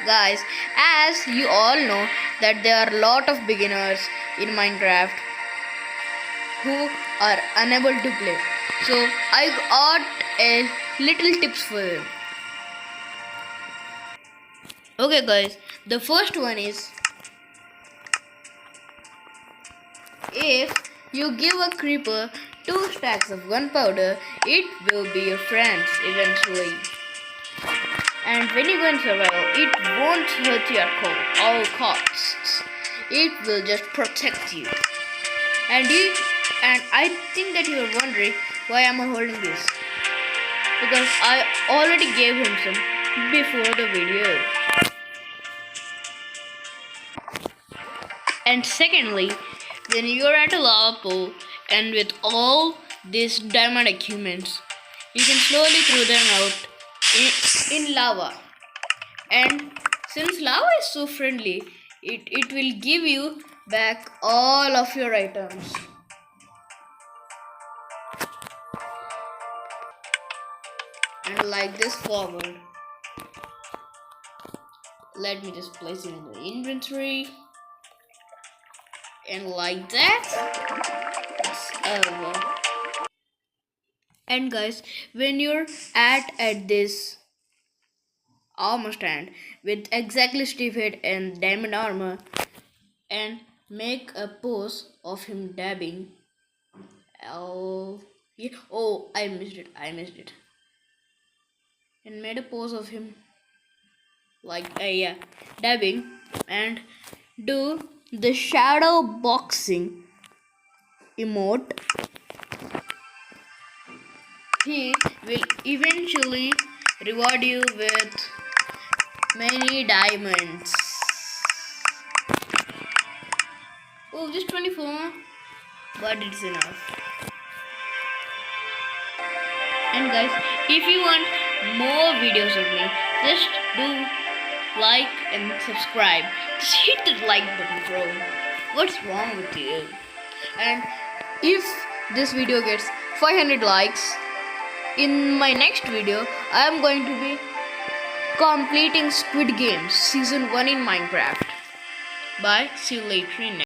Guys, as you all know that there are a lot of beginners in Minecraft who are unable to play. So I got a little tips for them. Okay guys, the first one is, if you give a creeper 2 stacks of gunpowder, it will be your friends eventually. And when you go in survival, it won't hurt you at all costs. It will just protect you. And I think that you are wondering why am I holding this? Because I already gave him some before the video. And secondly, when you're at a lava pool and with all these diamond achievements, you can slowly throw them out in lava. And since lava is so friendly, it will give you back all of your items. And like this forward. Let me just place it in the inventory. And like that, it's over. And guys, when you're at this armor stand with exactly Steve head and diamond armor, and make a pose of him dabbing. Oh, yeah. Oh, I missed it. And made a pose of him like yeah, dabbing, and do the shadow boxing emote. He will eventually reward you with many diamonds. Oh, just 24, but it's enough. And guys, if you want more videos of me, just do like and subscribe. Just hit the like button, bro. What's wrong with you? And if this video gets 500 likes, in my next video, I am going to be completing Squid Game Season 1 in Minecraft. Bye. See you later in next.